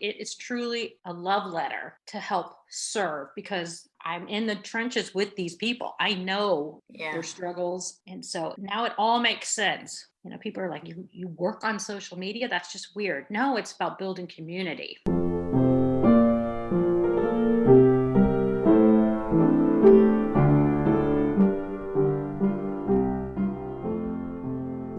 It is truly a love letter to help serve because I'm in the trenches with these people. I know their struggles. And so now it all makes sense. People are like, you work on social media? That's just weird. No, it's about building community.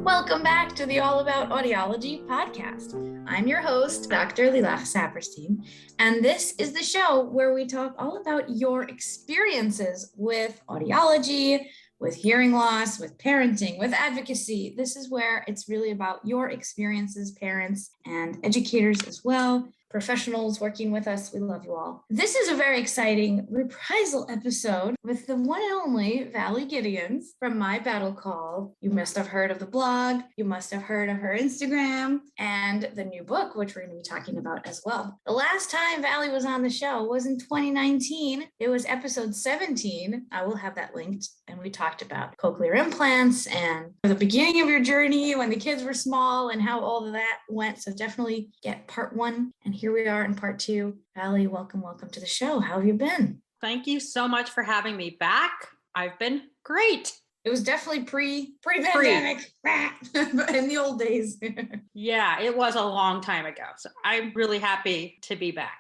Welcome back to the All About Audiology podcast. I'm your host, Dr. Lilach Saperstein, and this is the show where we talk all about your experiences with audiology, with hearing loss, with parenting, with advocacy. This is where it's really about your experiences, parents and educators as well, professionals working with us. We love you all. This is a very exciting reprisal episode with the one and only Valli Gideons from My Battle Call. You must have heard of the blog. You must have heard of her Instagram and the new book, which we're going to be talking about as well. The last time Valli was on the show was in 2019. It was episode 17. I will have that linked. And we talked about cochlear implants and the beginning of your journey when the kids were small and how all of that went. So definitely get part 1. And here we are in part 2. Valli, welcome to the show. How have you been? Thank you so much for having me back. I've been great. It was definitely pre-pandemic in the old days. Yeah, it was a long time ago. So I'm really happy to be back.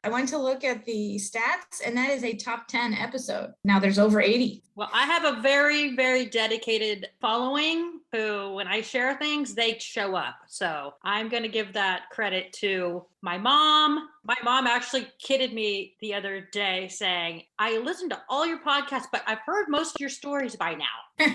I went to look at the stats, and that is a top 10 episode. Now there's over 80. Well, I have a very, very dedicated following who, when I share things, they show up. So I'm going to give that credit to my mom. My mom actually kidded me the other day saying, I listened to all your podcasts, but I've heard most of your stories by now.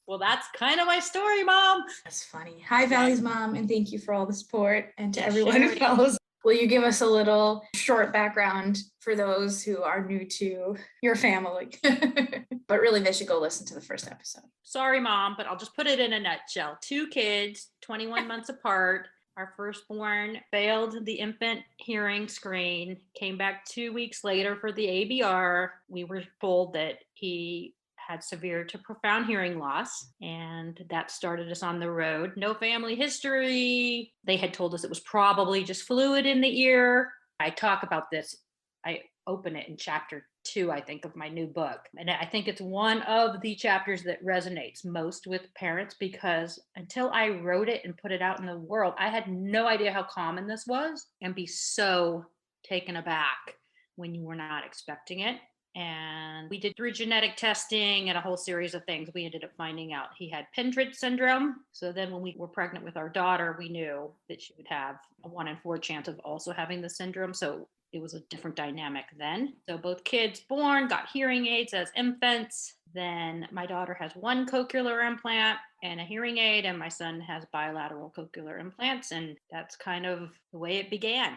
Well, that's kind of my story, Mom. That's funny. Hi, Valli's mom, and thank you for all the support and to everyone who follows. Will you give us a little short background for those who are new to your family? But really, they should go listen to the first episode. Sorry, Mom, but I'll just put it in a nutshell. 2 kids, 21 months apart. Our firstborn failed the infant hearing screen, came back 2 weeks later for the ABR. We were told that he had severe to profound hearing loss, and that started us on the road. No family history. They had told us it was probably just fluid in the ear. I talk about this. I open it in chapter 2, I think, of my new book. And I think it's one of the chapters that resonates most with parents because until I wrote it and put it out in the world, I had no idea how common this was and be so taken aback when you were not expecting it. And we did through genetic testing and a whole series of things. We ended up finding out he had Pendred syndrome. So then when we were pregnant with our daughter, we knew that she would have a 1 in 4 chance of also having the syndrome. So it was a different dynamic then. So both kids born got hearing aids as infants. Then my daughter has 1 cochlear implant and a hearing aid, and my son has bilateral cochlear implants. And that's kind of the way it began.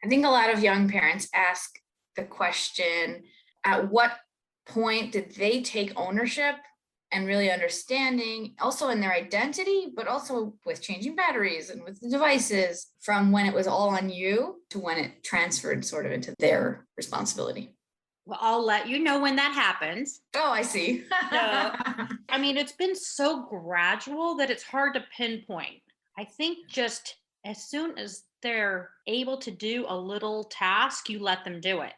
I think a lot of young parents ask the question, at what point did they take ownership and really understanding also in their identity, but also with changing batteries and with the devices from when it was all on you to when it transferred sort of into their responsibility? Well, I'll let you know when that happens. Oh, I see. It's been so gradual that it's hard to pinpoint. I think just as soon as they're able to do a little task, you let them do it.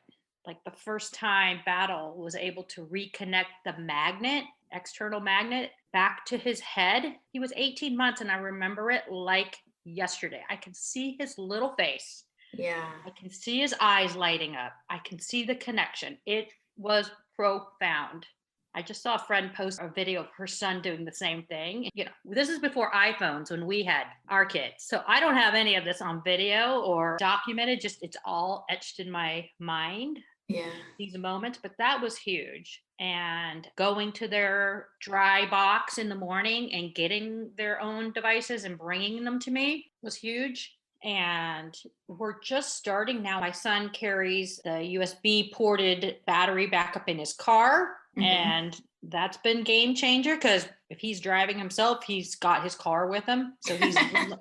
Like the first time Battle was able to reconnect the magnet, external magnet, back to his head. He was 18 months and I remember it like yesterday. I can see his little face. Yeah. I can see his eyes lighting up. I can see the connection. It was profound. I just saw a friend post a video of her son doing the same thing. This is before iPhones when we had our kids. So I don't have any of this on video or documented, just it's all etched in my mind. Yeah. These moments, but that was huge. And going to their dry box in the morning and getting their own devices and bringing them to me was huge. And we're just starting now. My son carries the USB ported battery backup in his car. Mm-hmm. And that's been game changer because if he's driving himself, he's got his car with him. So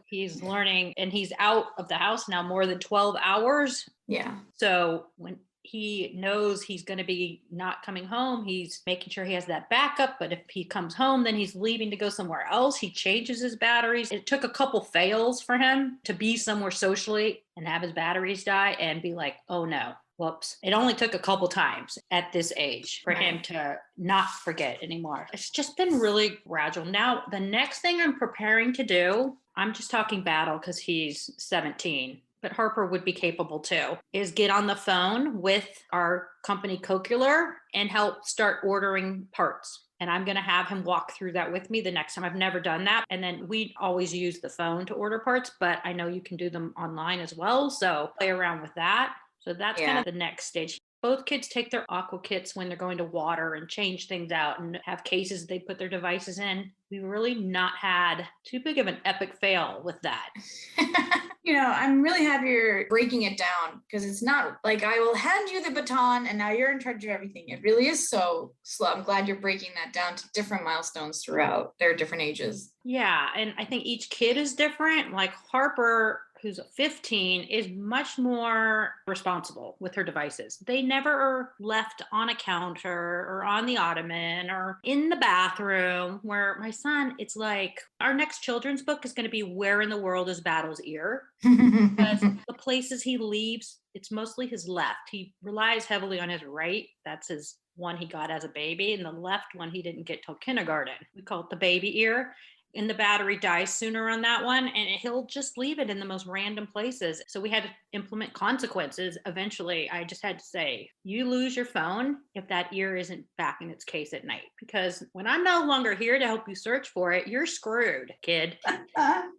he's learning, and he's out of the house now more than 12 hours. Yeah. So when he knows he's going to be not coming home. He's making sure he has that backup. But if he comes home, then he's leaving to go somewhere else. He changes his batteries. It took a couple fails for him to be somewhere socially and have his batteries die and be like, oh no, whoops. It only took a couple times at this age for him to not forget anymore. It's just been really gradual. Now, the next thing I'm preparing to do, I'm just talking battle because he's 17. But Harper would be capable too, is get on the phone with our company cochlear and help start ordering parts. And I'm going to have him walk through that with me the next time. I've never done that. And then we always use the phone to order parts, but I know you can do them online as well. So play around with that. So that's kind of the next stage. Both kids take their aqua kits when they're going to water and change things out and have cases they put their devices in. We've really not had too big of an epic fail with that. I'm really happy you're breaking it down because it's not like I will hand you the baton and now you're in charge of everything. It really is so slow. I'm glad you're breaking that down to different milestones throughout their different ages. Yeah. And I think each kid is different. Like Harper, who's 15, is much more responsible with her devices. They never are left on a counter or on the ottoman or in the bathroom, where my son, it's like our next children's book is going to be Where in the World is Battle's Ear? Because the places he leaves, it's mostly his left. He relies heavily on his right. That's his one he got as a baby. And the left one he didn't get till kindergarten. We call it the baby ear. And the battery dies sooner on that one, and he'll just leave it in the most random places. So we had to implement consequences. Eventually, I just had to say, you lose your phone if that ear isn't back in its case at night. Because when I'm no longer here to help you search for it, you're screwed, kid.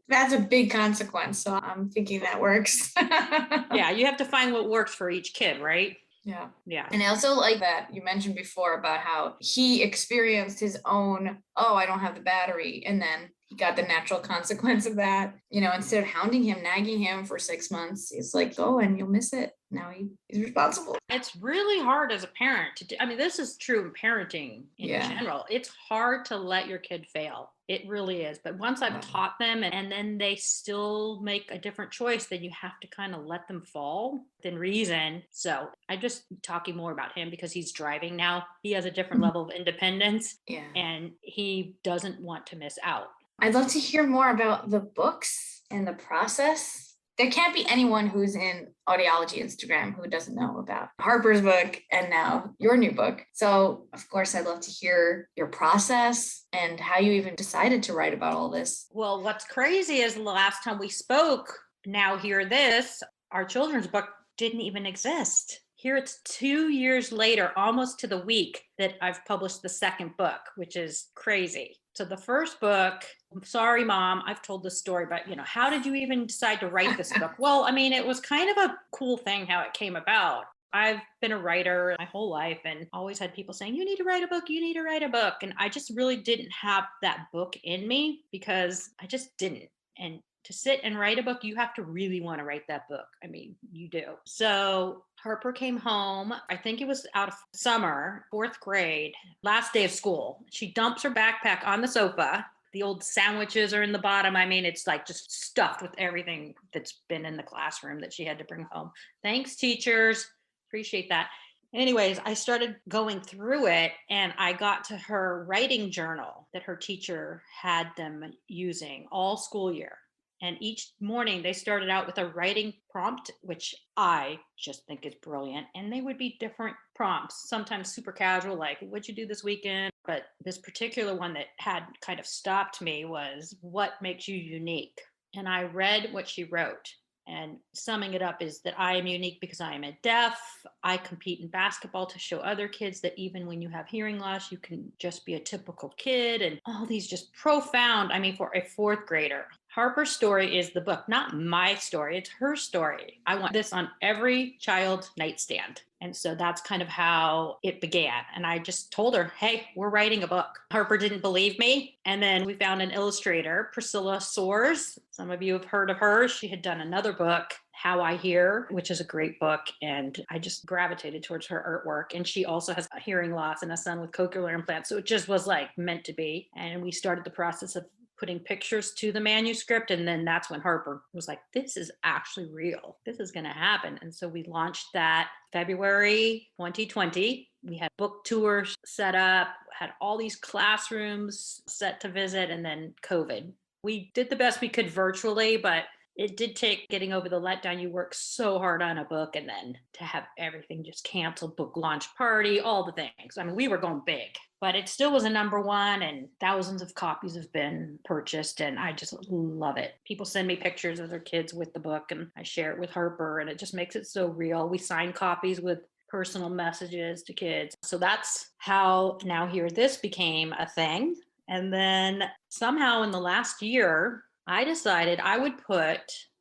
That's a big consequence. So I'm thinking that works. Yeah, you have to find what works for each kid, right? Yeah. And I also like that you mentioned before about how he experienced his own, oh, I don't have the battery. And then he got the natural consequence of that. Instead of hounding him, nagging him for 6 months, he's like, go and you'll miss it. Now he's responsible. It's really hard as a parent to do. I mean, this is true in parenting in general. It's hard to let your kid fail. It really is. But once I've taught them and then they still make a different choice, then you have to kind of let them fall within reason. So I'm just talking more about him because he's driving now. He has a different level of independence and he doesn't want to miss out. I'd love to hear more about the books and the process. There can't be anyone who's in Audiology Instagram who doesn't know about Harper's book and now your new book. So, of course, I'd love to hear your process and how you even decided to write about all this. Well, what's crazy is the last time we spoke, Now Hear This, our children's book didn't even exist. Here it's 2 years later, almost to the week, that I've published the second book, which is crazy. So the first book, sorry, Mom, I've told this story, but how did you even decide to write this book? Well, I mean, it was kind of a cool thing how it came about. I've been a writer my whole life and always had people saying, you need to write a book, you need to write a book. And I just really didn't have that book in me because I just didn't. And to sit and write a book, you have to really want to write that book. I mean, you do. So Harper came home, I think it was out of summer, 4th grade, last day of school. She dumps her backpack on the sofa. The old sandwiches are in the bottom. I mean, it's like just stuffed with everything that's been in the classroom that she had to bring home. Thanks, teachers. Appreciate that. Anyways, I started going through it and I got to her writing journal that her teacher had them using all school year. And each morning they started out with a writing prompt, which I just think is brilliant. And they would be different prompts, sometimes super casual, like, what'd you do this weekend? But this particular one that had kind of stopped me was, what makes you unique? And I read what she wrote. And summing it up is that I am unique because I am a deaf. I compete in basketball to show other kids that even when you have hearing loss, you can just be a typical kid. And all these just profound, I mean, for a 4th grader. Harper's story is the book, not my story. It's her story. I want this on every child's nightstand. And so that's kind of how it began. And I just told her, hey, we're writing a book. Harper didn't believe me. And then we found an illustrator, Priscilla Soares. Some of you have heard of her. She had done another book, How I Hear, which is a great book. And I just gravitated towards her artwork. And she also has a hearing loss and a son with cochlear implants. So it just was like meant to be. And we started the process of putting pictures to the manuscript. And then that's when Harper was like, this is actually real. This is going to happen. And so we launched that February 2020. We had book tours set up, had all these classrooms set to visit, and then COVID. We did the best we could virtually, but it did take getting over the letdown. You work so hard on a book, and then to have everything just canceled, book launch party, all the things. I mean, we were going big, but it still was a number one, and thousands of copies have been purchased, and I just love it. People send me pictures of their kids with the book, and I share it with Harper, and it just makes it so real. We sign copies with personal messages to kids. So that's how Now Hear This became a thing. And then somehow in the last year, I decided I would put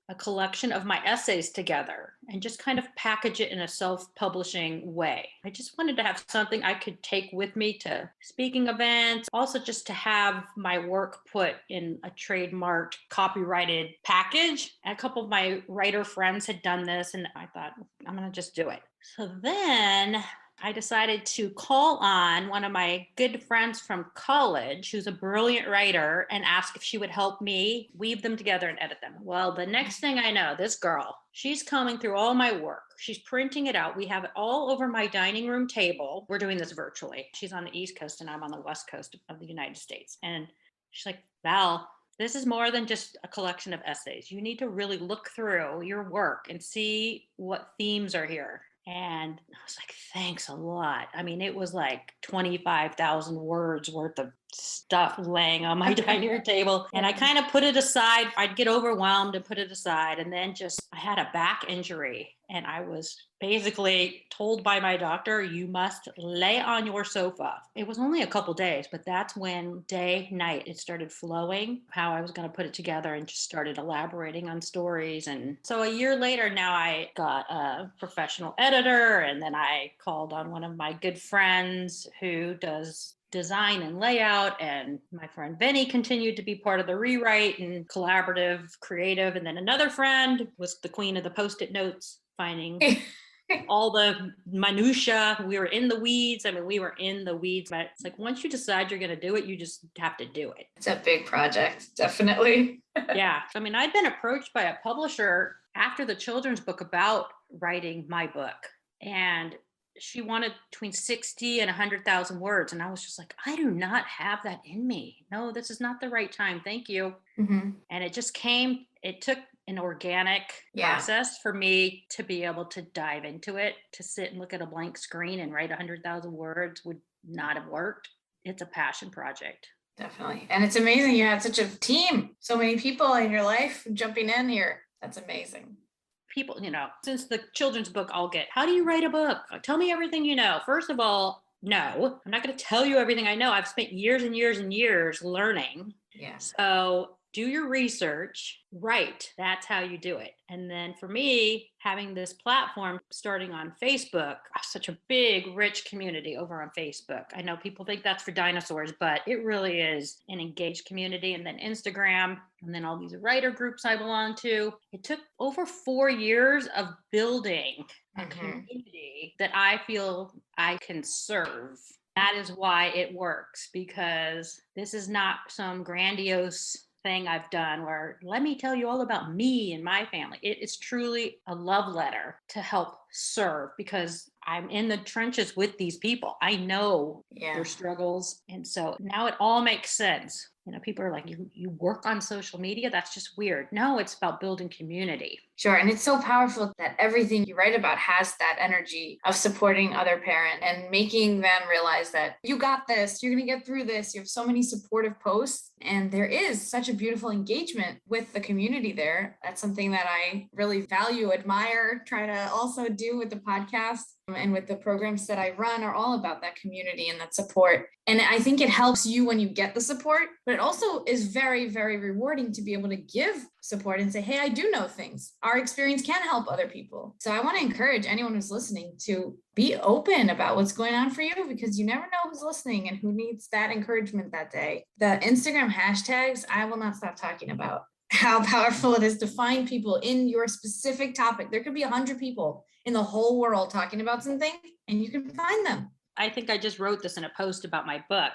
a collection of my essays together and just kind of package it in a self-publishing way. I just wanted to have something I could take with me to speaking events, also just to have my work put in a trademarked, copyrighted package. And a couple of my writer friends had done this, and I thought, I'm going to just do it. So then I decided to call on one of my good friends from college, who's a brilliant writer, and ask if she would help me weave them together and edit them. Well, the next thing I know, this girl, she's combing through all my work. She's printing it out. We have it all over my dining room table. We're doing this virtually. She's on the East Coast and I'm on the West Coast of the United States. And she's like, Val, this is more than just a collection of essays. You need to really look through your work and see what themes are here. And I was like, thanks a lot. I mean, it was like 25,000 words worth of stuff laying on my dining room table. And I kind of put it aside. I'd get overwhelmed and put it aside. And then I had a back injury. And I was basically told by my doctor, you must lay on your sofa. It was only a couple days, but that's when day, night, it started flowing, how I was going to put it together, and just started elaborating on stories. And so a year later, now I got a professional editor, and then I called on one of my good friends who does design and layout, and my friend Benny continued to be part of the rewrite and collaborative creative. And then another friend was the queen of the Post-it notes, finding all the minutia. We were in the weeds. I mean, we were in the weeds, but it's like, once you decide you're going to do it, you just have to do it. It's a big project, definitely. Yeah. I mean, I'd been approached by a publisher after the children's book about writing my book, and she wanted between 60 and 100,000 words. And I was just like, I do not have that in me. No, this is not the right time. Thank you. Mm-hmm. And it just came, it took an organic process for me to be able to dive into it. To sit and look at a blank screen and write 100,000 words would not have worked. It's a passion project. Definitely. And it's amazing you have such a team, so many people in your life jumping in here. That's amazing. People, since the children's book, I'll get, how do you write a book? Tell me everything you know. First of all, no, I'm not going to tell you everything I know. I've spent years and years and years learning. Yes. So do your research, write. That's how you do it. And then for me, having this platform starting on Facebook, such a big, rich community over on Facebook. I know people think that's for dinosaurs, but it really is an engaged community. And then Instagram, and then all these writer groups I belong to. It took over 4 years of building a community that I feel I can serve. That is why it works, because this is not some grandiose thing I've done where, let me tell you all about me and my family. It is truly a love letter to help serve, because I'm in the trenches with these people. I know their struggles. And so now it all makes sense. People are like, you work on social media? That's just weird. No, it's about building community. Sure. And it's so powerful that everything you write about has that energy of supporting other parents and making them realize that you got this, you're going to get through this. You have so many supportive posts, and there is such a beautiful engagement with the community there. That's something that I really value, admire, try to also do with the podcast. And with the programs that I run are all about that community and that support. And I think it helps you when you get the support, but it also is very, very rewarding to be able to give support and say, hey, I do know things. Our experience can help other people. So I want to encourage anyone who's listening to be open about what's going on for you, because you never know who's listening and who needs that encouragement that day. The Instagram hashtags, I will not stop talking about how powerful it is to find people in your specific topic. There could be 100 people in the whole world talking about something, and you can find them. I think I just wrote this in a post about my book,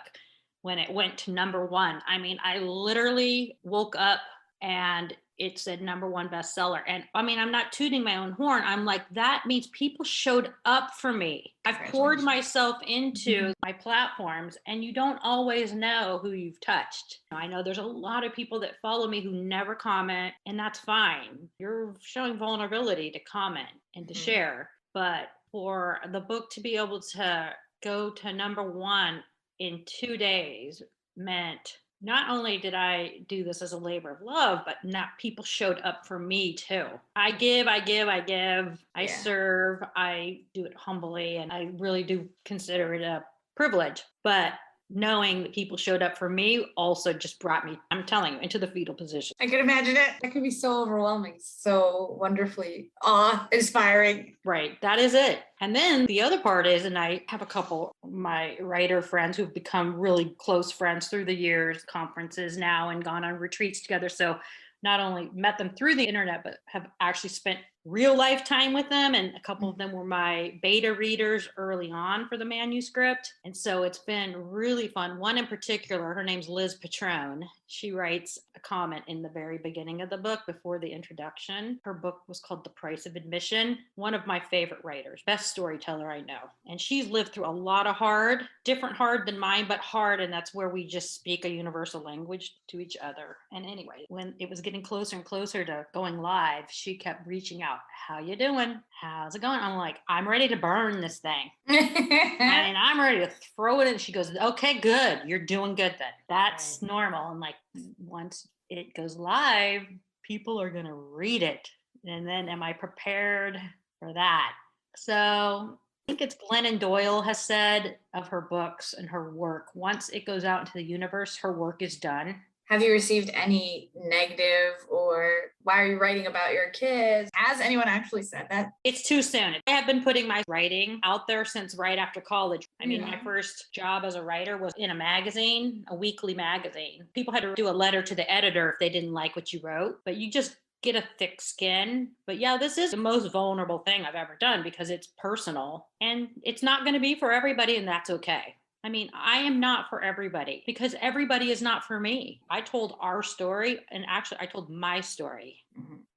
when it went to #1. I mean, I literally woke up and it said #1 bestseller. And I mean, I'm not tooting my own horn. I'm like, that means people showed up for me. I've poured myself into my platforms, and you don't always know who you've touched. I know there's a lot of people that follow me who never comment, and that's fine. You're showing vulnerability to comment and to share. But for the book to be able to go to #1 in 2 days meant not only did I do this as a labor of love, but not people showed up for me too. I give, I serve, I do it humbly, and I really do consider it a privilege. But knowing that people showed up for me also just brought me, I'm telling you, into the fetal position. I can imagine it. That can be so overwhelming, so wonderfully awe-inspiring. Right. That is it. And then the other part is, and I have a couple of my writer friends who've become really close friends through the years, conferences now, and gone on retreats together. So not only met them through the internet, but have actually spent real life time with them. And a couple of them were my beta readers early on for the manuscript. And so it's been really fun. One in particular, her name's Liz Patrone. She writes a comment in the very beginning of the book before the introduction. Her book was called The Price of Admission. One of my favorite writers, best storyteller I know. And she's lived through a lot of hard, different hard than mine, but hard. And that's where we just speak a universal language to each other. And anyway, when it was getting closer and closer to going live, she kept reaching out. How you doing? How's it going? I'm like, I'm ready to burn this thing. And I'm ready to throw it in. She goes, okay, good. You're doing good then. That's normal. And like, once it goes live, people are going to read it. And then am I prepared for that? So I think it's Glennon Doyle has said of her books and her work, once it goes out into the universe, her work is done. Have you received any negative or why are you writing about your kids? Has anyone actually said that? It's too soon. I have been putting my writing out there since right after college. I mean, my first job as a writer was in a magazine, a weekly magazine. People had to do a letter to the editor if they didn't like what you wrote, but you just get a thick skin. But yeah, this is the most vulnerable thing I've ever done because it's personal and it's not going to be for everybody, and that's okay. I mean, I am not for everybody because everybody is not for me. I told our story, and actually I told my story.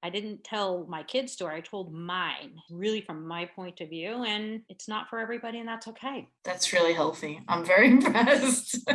I didn't tell my kid's story. I told mine, really from my point of view, and it's not for everybody, and that's okay. That's really healthy. I'm very impressed.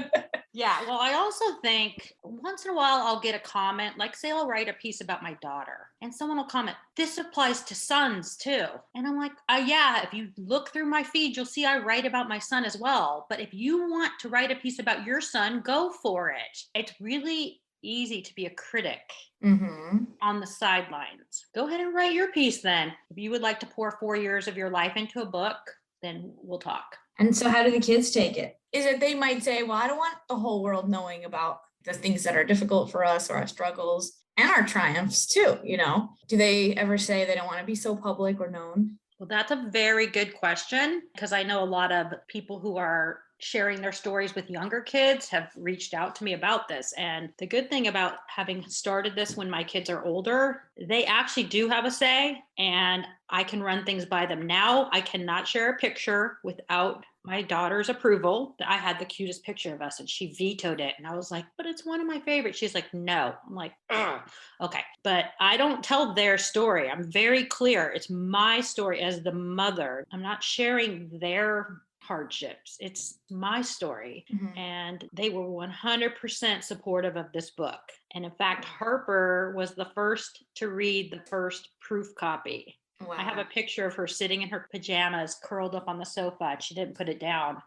Yeah, well, I also think once in a while I'll get a comment, like say I'll write a piece about my daughter and someone will comment, this applies to sons too. And I'm like, yeah, if you look through my feed, you'll see I write about my son as well. But if you want to write a piece about your son, go for it. It's really easy to be a critic on the sidelines. Go ahead and write your piece then. If you would like to pour 4 years of your life into a book, then we'll talk. And so how do the kids take it? Is it they might say, well, I don't want the whole world knowing about the things that are difficult for us or our struggles and our triumphs too, you know? Do they ever say they don't want to be so public or known? Well, that's a very good question because I know a lot of people who are sharing their stories with younger kids have reached out to me about this. And the good thing about having started this when my kids are older, they actually do have a say and I can run things by them. Now I cannot share a picture without my daughter's approval. I had the cutest picture of us and she vetoed it. And I was like, but it's one of my favorites. She's like, no. I'm like, ugh. Okay. But I don't tell their story. I'm very clear. It's my story as the mother. I'm not sharing their hardships. It's my story. And they were 100% supportive of this book. And in fact, Harper was the first to read the first proof copy. Wow. I have a picture of her sitting in her pajamas, curled up on the sofa, and she didn't put it down.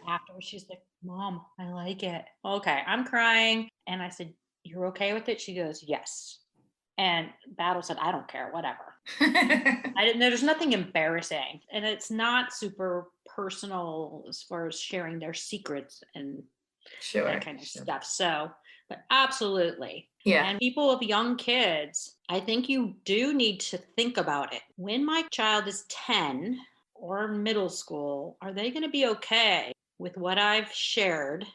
Afterwards, she's like, Mom, I like it. Okay, I'm crying. And I said, you're okay with it? She goes, yes. And Battle said, I don't care, whatever. There's nothing embarrassing. And it's not super personal as far as sharing their secrets and that kind of stuff. So, but absolutely. Yeah. And people with young kids, I think you do need to think about it. When my child is 10 or middle school, are they going to be okay with what I've shared?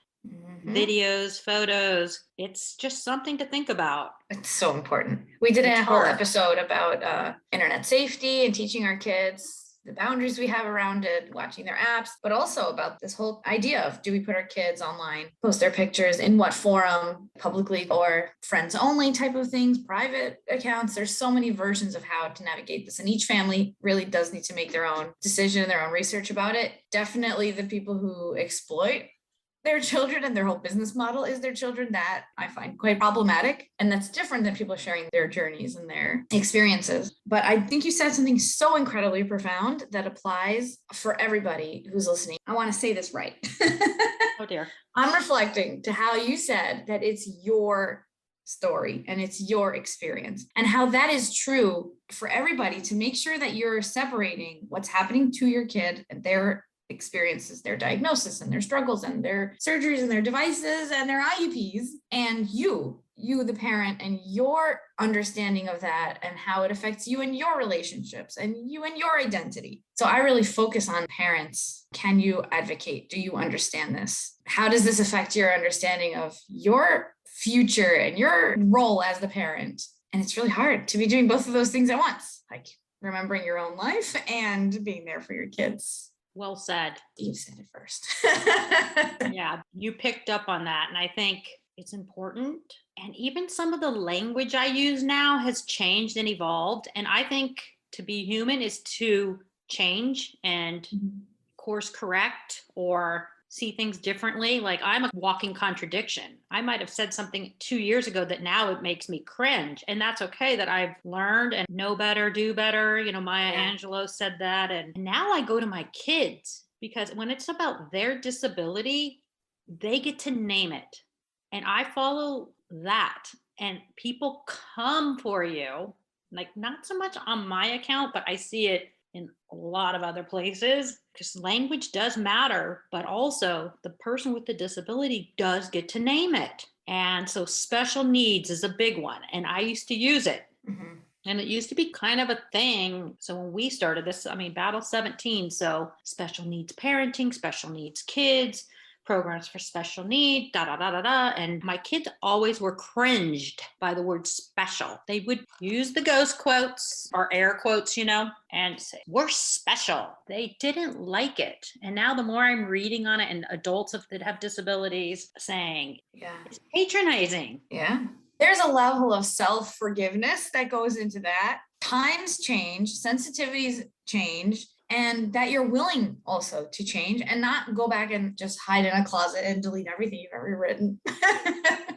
Videos, photos, it's just something to think about. It's so important. We did a whole episode about internet safety and teaching our kids the boundaries we have around it, watching their apps, but also about this whole idea of, do we put our kids online, post their pictures in what forum, publicly or friends only type of things, private accounts. There's so many versions of how to navigate this. And each family really does need to make their own decision, their own research about it. Definitely the people who exploit their children and their whole business model is their children, that I find quite problematic. And that's different than people sharing their journeys and their experiences. But I think you said something so incredibly profound that applies for everybody who's listening. I want to say this right. Oh dear. I'm reflecting to how you said that it's your story and it's your experience, and how that is true for everybody, to make sure that you're separating what's happening to your kid and their experiences, their diagnosis and their struggles and their surgeries and their devices and their IUPs, and you, the parent, and your understanding of that and how it affects you and your relationships and you and your identity. So I really focus on parents. Can you advocate? Do you understand this? How does this affect your understanding of your future and your role as the parent? And it's really hard to be doing both of those things at once, like remembering your own life and being there for your kids. Well said. You said it first. Yeah, you picked up on that. And I think it's important. And even some of the language I use now has changed and evolved. And I think to be human is to change and course correct or see things differently. Like, I'm a walking contradiction. I might have said something 2 years ago that now it makes me cringe. And that's okay, that I've learned and know better, do better. You know, Maya Angelou said that. And now I go to my kids, because when it's about their disability, they get to name it. And I follow that. And people come for you, like not so much on my account, but I see it in a lot of other places, because language does matter, but also the person with the disability does get to name it. And so special needs is a big one. And I used to use it. Mm-hmm. And it used to be kind of a thing. So when we started this, I mean, Battle 17. So special needs parenting, special needs kids, programs for special need, da, da, da, da, da. And my kids always were cringed by the word special. They would use the ghost quotes or air quotes, you know, and say, we're special. They didn't like it. And now the more I'm reading on it, and adults that have disabilities saying, it's patronizing. Yeah. There's a level of self-forgiveness that goes into that. Times change, sensitivities change, and that you're willing also to change and not go back and just hide in a closet and delete everything you've ever written.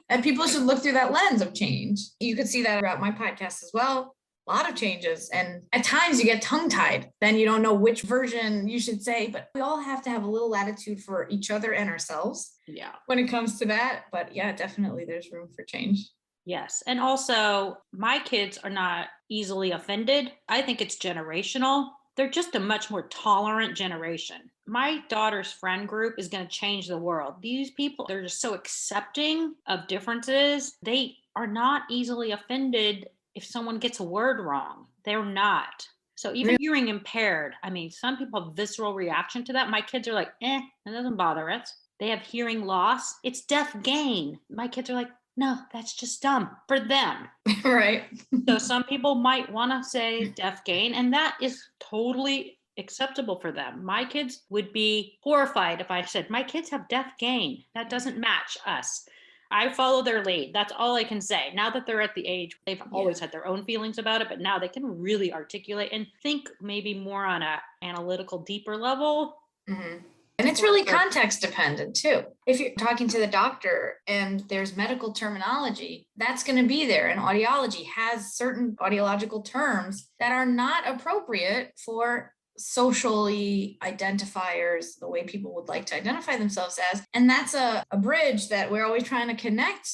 And people should look through that lens of change. You could see that throughout my podcast as well. A lot of changes. And at times you get tongue-tied. Then you don't know which version you should say, but we all have to have a little latitude for each other and ourselves. Yeah. When it comes to that. But yeah, definitely there's room for change. Yes. And also, my kids are not easily offended. I think it's generational. They're just a much more tolerant generation. My daughter's friend group is going to change the world. These people, they're just so accepting of differences. They are not easily offended if someone gets a word wrong. They're not. So even hearing impaired, I mean, some people have visceral reaction to that. My kids are like, it doesn't bother us. They have hearing loss. It's deaf gain. My kids are like, no, that's just dumb for them. Right. So some people might want to say deaf gain, and that is totally acceptable for them. My kids would be horrified if I said, my kids have deaf gain. That doesn't match us. I follow their lead. That's all I can say. Now that they're at the age, they've always had their own feelings about it, but now they can really articulate and think maybe more on an analytical, deeper level. Mm-hmm. And it's really context dependent too. If you're talking to the doctor and there's medical terminology, that's going to be there. And audiology has certain audiological terms that are not appropriate for socially identifiers, the way people would like to identify themselves as. And that's a bridge that we're always trying to connect.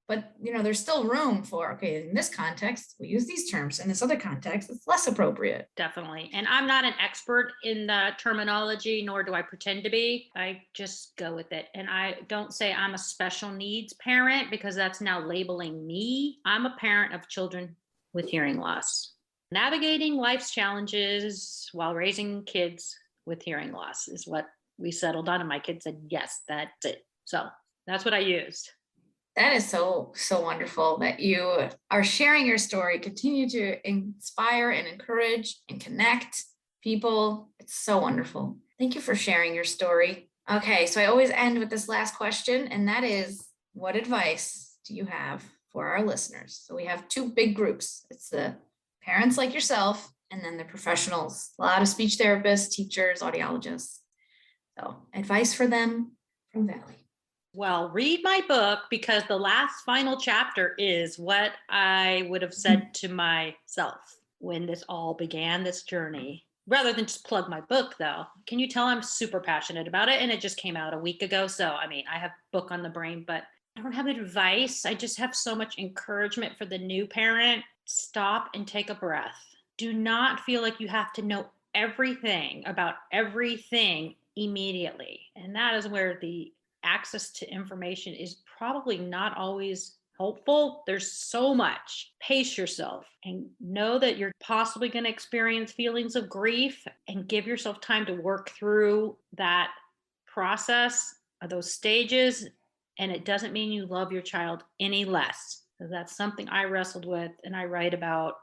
But, you know, there's still room for, okay, in this context, we use these terms. In this other context, it's less appropriate. Definitely. And I'm not an expert in the terminology, nor do I pretend to be. I just go with it. And I don't say I'm a special needs parent, because that's now labeling me. I'm a parent of children with hearing loss. Navigating life's challenges while raising kids with hearing loss is what we settled on. And my kids said, yes, that's it. So that's what I used. That is so wonderful that you are sharing your story. Continue to inspire and encourage and connect people. It's so wonderful. Thank you for sharing your story. Okay, so I always end with this last question, and that is, what advice do you have for our listeners? So we have two big groups. It's the parents like yourself, and then the professionals, a lot of speech therapists, teachers, audiologists. So advice for them from Valli. Well, read my book, because the last final chapter is what I would have said to myself when this all began, this journey. Rather than just plug my book, though, can you tell I'm super passionate about it? And it just came out a week ago. So, I mean, I have book on the brain, but I don't have advice. I just have so much encouragement for the new parent. Stop and take a breath. Do not feel like you have to know everything about everything immediately. And that is where the access to information is probably not always helpful. There's so much. Pace yourself and know that you're possibly going to experience feelings of grief, and give yourself time to work through that process of those stages. And it doesn't mean you love your child any less. That's something I wrestled with, and I write about,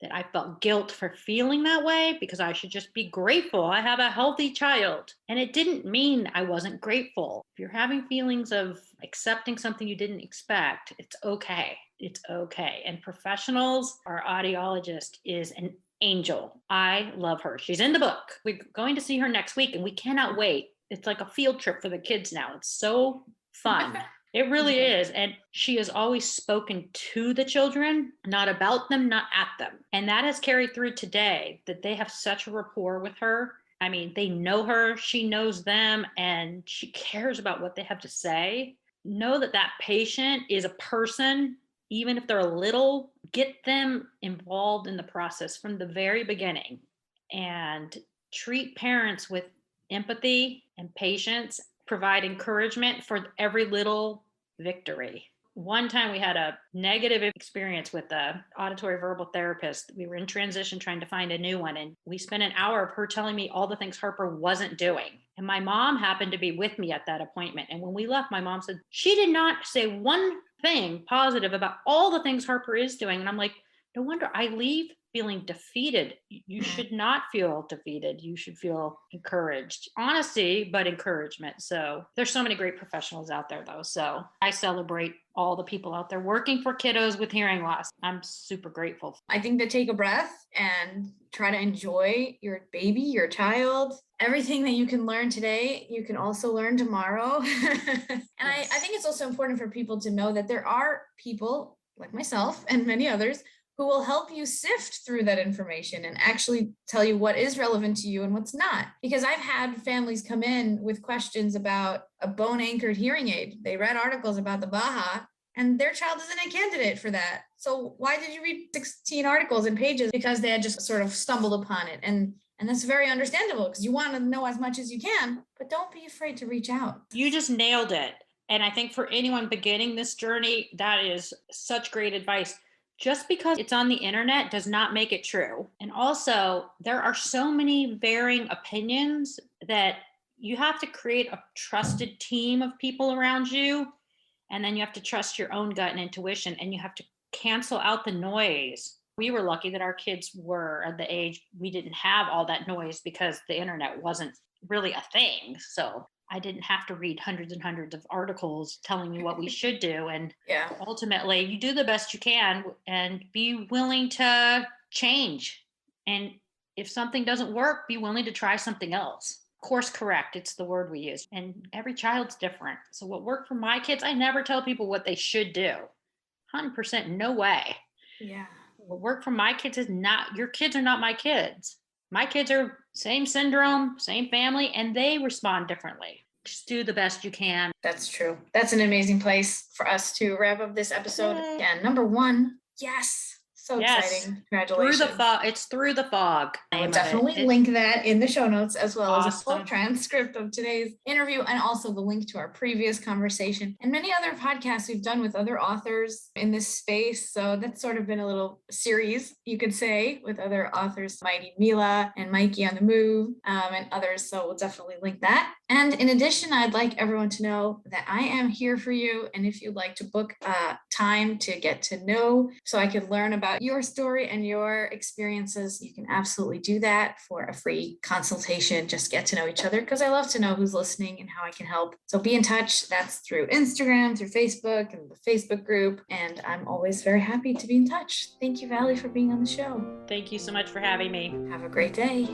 that I felt guilt for feeling that way, because I should just be grateful I have a healthy child. And it didn't mean I wasn't grateful. If you're having feelings of accepting something you didn't expect, it's okay. It's okay. And professionals, our audiologist is an angel. I love her. She's in the book. We're going to see her next week, and we cannot wait. It's like a field trip for the kids now. It's so fun. It really is. And she has always spoken to the children, not about them, not at them. And that has carried through today, that they have such a rapport with her. I mean, they know her, she knows them, and she cares about what they have to say. Know that that patient is a person, even if they're a little. Get them involved in the process from the very beginning, and treat parents with empathy and patience. Provide encouragement for every little victory. One time we had a negative experience with the auditory verbal therapist. We were in transition trying to find a new one, and we spent an hour of her telling me all the things Harper wasn't doing. And my mom happened to be with me at that appointment. And when we left, my mom said, she did not say one thing positive about all the things Harper is doing. And I'm like, no wonder I leave feeling defeated. You should not feel defeated. You should feel encouraged. Honesty, but encouragement. So there's so many great professionals out there, though. So I celebrate all the people out there working for kiddos with hearing loss. I'm super grateful. I think that take a breath and try to enjoy your baby, your child. Everything that you can learn today, you can also learn tomorrow. And yes. I think it's also important for people to know that there are people like myself and many others who will help you sift through that information and actually tell you what is relevant to you and what's not. Because I've had families come in with questions about a bone-anchored hearing aid. They read articles about the Baha, and their child isn't a candidate for that. So why did you read 16 articles and pages? Because they had just sort of stumbled upon it. And that's very understandable, because you want to know as much as you can, but don't be afraid to reach out. You just nailed it. And I think for anyone beginning this journey, that is such great advice. Just because it's on the internet does not make it true. And also, there are so many varying opinions that you have to create a trusted team of people around you. And then you have to trust your own gut and intuition, and you have to cancel out the noise. We were lucky that our kids were at the age we didn't have all that noise, because the internet wasn't really a thing. So I didn't have to read hundreds and hundreds of articles telling me what we should do. And ultimately, you do the best you can and be willing to change. And if something doesn't work, be willing to try something else. Course correct, it's the word we use. And every child's different. So what worked for my kids, I never tell people what they should do. 100% no way. Yeah. What worked for my kids is not, your kids are not my kids. My kids are same syndrome, same family, and they respond differently. Just do the best you can. That's true. That's an amazing place for us to wrap up this episode. And number one, yes. So exciting. Congratulations. Through the fog. It's Through the Fog. I will definitely link that in the show notes, as well as a full transcript of today's interview, and also the link to our previous conversation and many other podcasts we've done with other authors in this space. So that's sort of been a little series, you could say, with other authors, Mighty Mila and Mikey on the Move, and others. So we'll definitely link that. And in addition, I'd like everyone to know that I am here for you. And if you'd like to book time to get to know, so I can learn about your story and your experiences, you can absolutely do that for a free consultation. Just get to know each other, because I love to know who's listening and how I can help. So be in touch. That's through Instagram, through Facebook and the Facebook group. And I'm always very happy to be in touch. Thank you, Valli, for being on the show. Thank you so much for having me. Have a great day.